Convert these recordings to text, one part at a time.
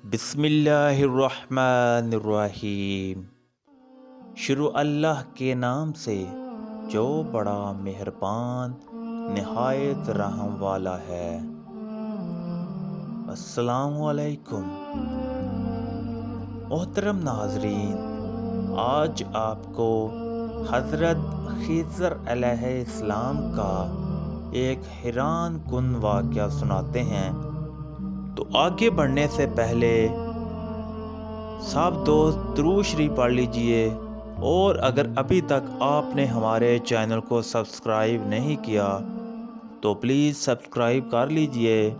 بسم اللہ الرحمن الرحیم۔ شروع اللہ کے نام سے جو بڑا مہربان نہایت رحم والا ہے۔ السلام علیکم محترم ناظرین، آج آپ کو حضرت خضر علیہ السلام کا ایک حیران کن واقعہ سناتے ہیں۔ تو آگے بڑھنے سے پہلے سب دوست درود شریف پڑھ لیجئے، اور اگر ابھی تک آپ نے ہمارے چینل کو سبسکرائب نہیں کیا تو پلیز سبسکرائب کر لیجئے۔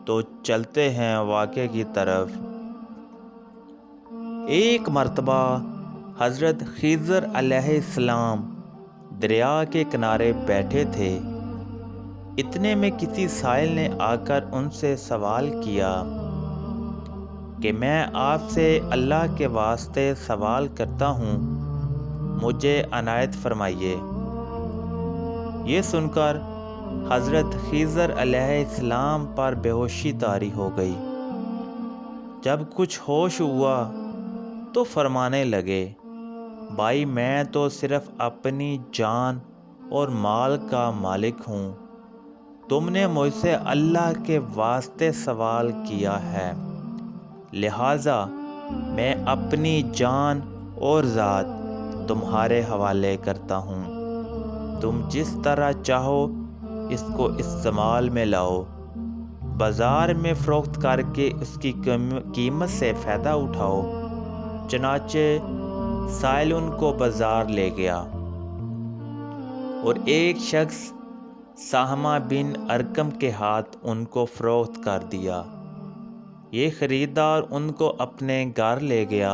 تو چلتے ہیں واقعے کی طرف۔ ایک مرتبہ حضرت خضر علیہ السلام دریا کے کنارے بیٹھے تھے۔ اتنے میں کسی سائل نے آ کر ان سے سوال کیا کہ میں آپ سے اللہ کے واسطے سوال کرتا ہوں، مجھے عنایت فرمائیے۔ یہ سن کر حضرت خضر علیہ السلام پر بے ہوشی طاری ہو گئی۔ جب کچھ ہوش ہوا تو فرمانے لگے، بھائی میں تو صرف اپنی جان اور مال کا مالک ہوں، تم نے مجھ سے اللہ کے واسطے سوال کیا ہے، لہٰذا میں اپنی جان اور ذات تمہارے حوالے کرتا ہوں۔ تم جس طرح چاہو اس کو استعمال میں لاؤ، بازار میں فروخت کر کے اس کی قیمت سے فائدہ اٹھاؤ۔ چنانچہ سائل ان کو بازار لے گیا، اور ایک شخص سہمہ بن ارقم کے ہاتھ ان کو فروخت کر دیا۔ یہ خریدار ان کو اپنے گھر لے گیا،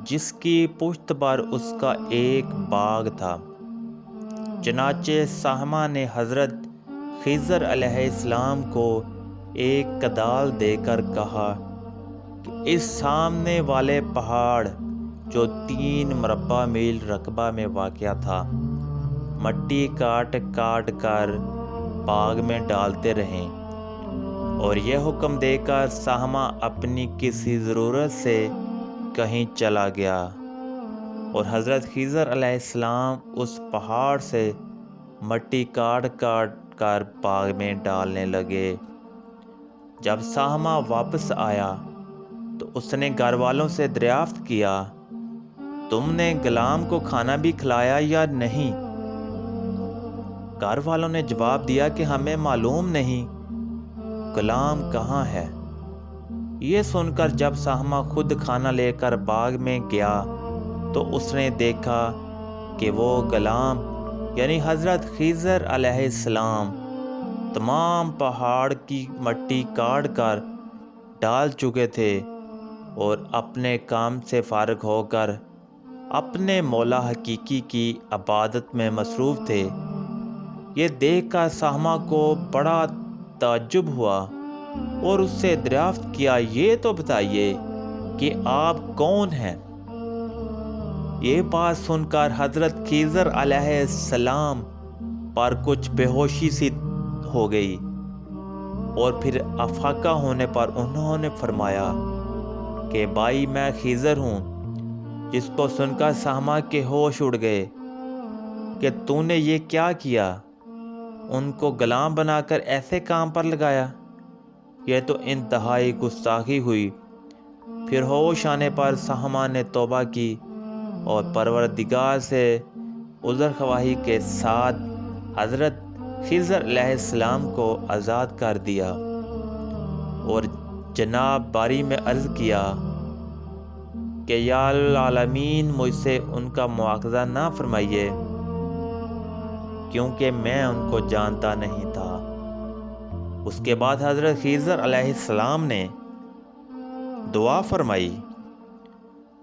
جس کی پشت پر اس کا ایک باغ تھا۔ چنانچہ سہمہ نے حضرت خضر علیہ السلام کو ایک کدال دے کر کہا کہ اس سامنے والے پہاڑ جو 3 مربع میل رقبہ میں واقع تھا، مٹی کاٹ کاٹ کر باغ میں ڈالتے رہیں۔ اور یہ حکم دے کر سہمہ اپنی کسی ضرورت سے کہیں چلا گیا، اور حضرت خضر علیہ السلام اس پہاڑ سے مٹی کاٹ کاٹ کر باغ میں ڈالنے لگے۔ جب سہمہ واپس آیا تو اس نے گھر والوں سے دریافت کیا، تم نے غلام کو کھانا بھی کھلایا یا نہیں؟ گھر والوں نے جواب دیا کہ ہمیں معلوم نہیں غلام کہاں ہے۔ یہ سن کر جب سہمہ خود کھانا لے کر باغ میں گیا تو اس نے دیکھا کہ وہ غلام یعنی حضرت خضر علیہ السلام تمام پہاڑ کی مٹی کاٹ کر ڈال چکے تھے، اور اپنے کام سے فارغ ہو کر اپنے مولا حقیقی کی عبادت میں مصروف تھے۔ یہ دیکھ کر سہمہ کو بڑا تعجب ہوا، اور اس سے دریافت کیا، یہ تو بتائیے کہ آپ کون ہیں؟ یہ بات سن کر حضرت خضر علیہ السلام پر کچھ بے ہوشی سی ہو گئی، اور پھر افاقہ ہونے پر انہوں نے فرمایا کہ بھائی میں خضر ہوں۔ جس کو سن کر سہمہ کے ہوش اڑ گئے کہ تو نے یہ کیا کیا، ان کو غلام بنا کر ایسے کام پر لگایا، یہ تو انتہائی گستاخی ہوئی۔ پھر ہوش آنے پر سہمہ نے توبہ کی اور پروردگار سے عذر خواہی کے ساتھ حضرت خضر علیہ السلام کو آزاد کر دیا، اور جناب باری میں عرض کیا کہ یا العالمین مجھ سے ان کا مواخذہ نہ فرمائیے، کیونکہ میں ان کو جانتا نہیں تھا۔ اس کے بعد حضرت خضر علیہ السلام نے دعا فرمائی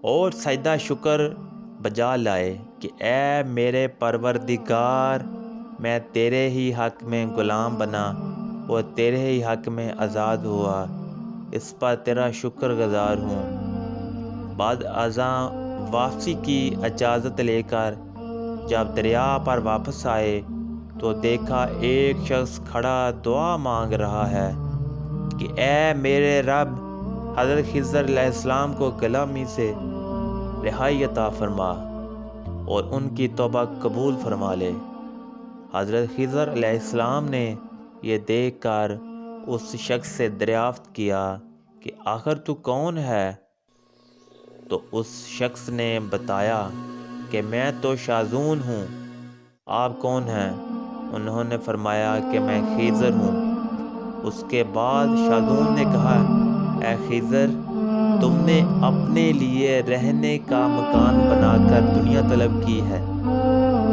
اور سجدہ شکر بجا لائے کہ اے میرے پروردگار، میں تیرے ہی حق میں غلام بنا اور تیرے ہی حق میں آزاد ہوا، اس پر تیرا شکر گزار ہوں۔ بعد ازاں واپسی کی اجازت لے کر جب دریا پر واپس آئے تو دیکھا ایک شخص کھڑا دعا مانگ رہا ہے کہ اے میرے رب، حضرت خضر علیہ السلام کو غلامی سے رہائی عطا فرما اور ان کی توبہ قبول فرما لے۔ حضرت خضر علیہ السلام نے یہ دیکھ کر اس شخص سے دریافت کیا کہ آخر تو کون ہے؟ تو اس شخص نے بتایا کہ میں تو شاذون ہوں۔ آپ کون ہیں؟ انہوں نے فرمایا کہ میں خضر ہوں۔ اس کے بعد شاذون نے کہا، اے خضر، تم نے اپنے لیے رہنے کا مکان بنا کر دنیا طلب کی ہے،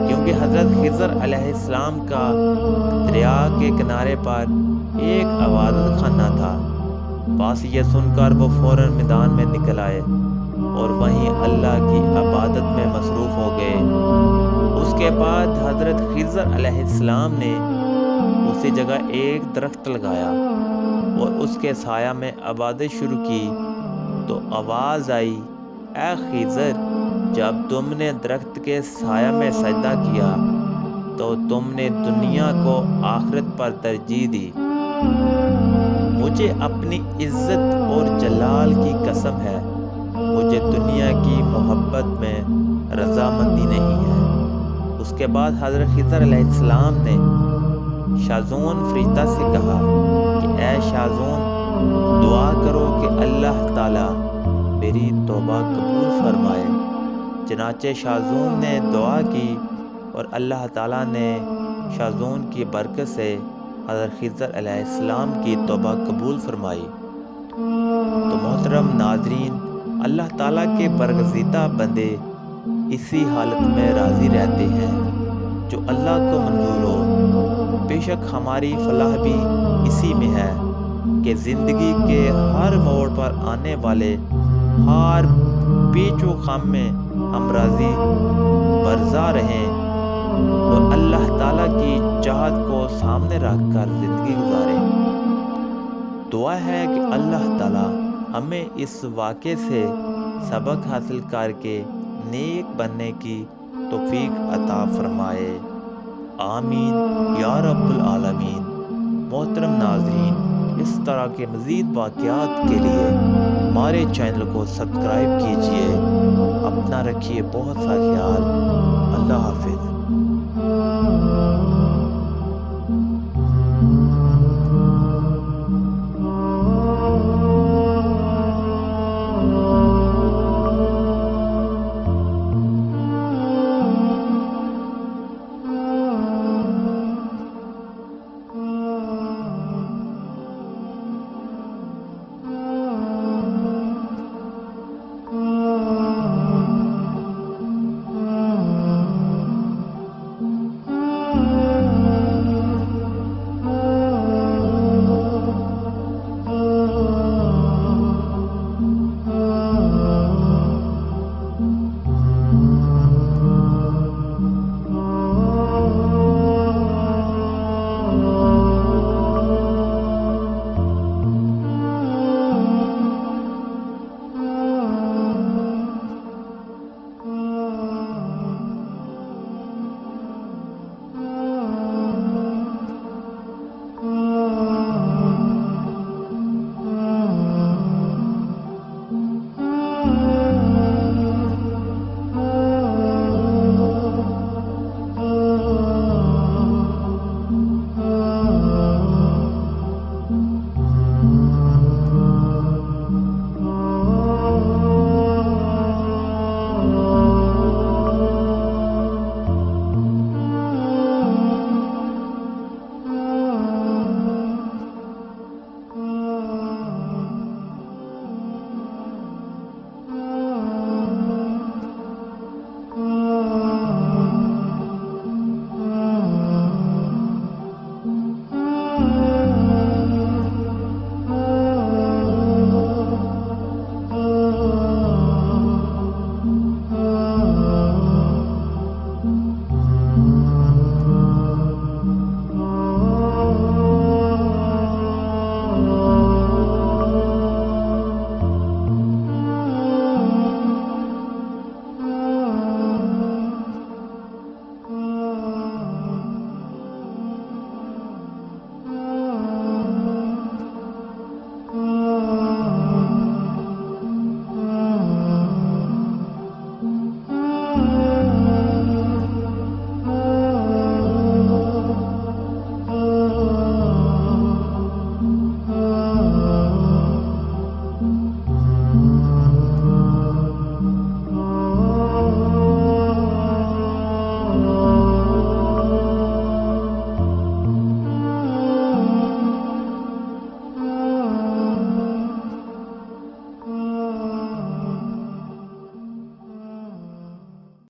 کیونکہ حضرت خضر علیہ السلام کا دریا کے کنارے پر ایک عبادت خانہ تھا۔ بس یہ سن کر وہ فوراً میدان میں نکل آئے اور وہیں اللہ کی عبادت میں مصروف ہو گئے۔ اس کے بعد حضرت خضر علیہ السلام نے اسی جگہ ایک درخت لگایا اور اس کے سایہ میں عبادت شروع کی تو آواز آئی، اے خضر، جب تم نے درخت کے سایہ میں سجدہ کیا تو تم نے دنیا کو آخرت پر ترجیح دی۔ مجھے اپنی عزت اور جلال کی قسم ہے، مجھے دنیا کی محبت میں رضامندی نہیں ہے۔ اس کے بعد حضرت خضر علیہ السلام نے شاذون فرشتہ سے کہا کہ اے شاذون، دعا کرو کہ اللہ تعالیٰ میری توبہ قبول فرمائے۔ چنانچہ شاذون نے دعا کی اور اللہ تعالیٰ نے شاذون کی برکت سے حضرت خضر علیہ السلام کی توبہ قبول فرمائی۔ تو محترم ناظرین، اللہ تعالیٰ کے برگزیدہ بندے اسی حالت میں راضی رہتے ہیں جو اللہ کو منظور ہو۔ بے شک ہماری فلاح بھی اسی میں ہے کہ زندگی کے ہر موڑ پر آنے والے ہر پیچ و خم میں ہم راضی برضا رہیں اور اللہ تعالیٰ کی چاہت کو سامنے رکھ کر زندگی گزاریں۔ دعا ہے کہ اللہ تعالیٰ ہمیں اس واقعے سے سبق حاصل کر کے نیک بننے کی توفیق عطا فرمائے۔ آمین یا رب العالمین۔ محترم ناظرین، اس طرح کے مزید واقعات کے لیے ہمارے چینل کو سبسکرائب کیجیے۔ اپنا رکھیے بہت سا خیال۔ اللہ حافظ۔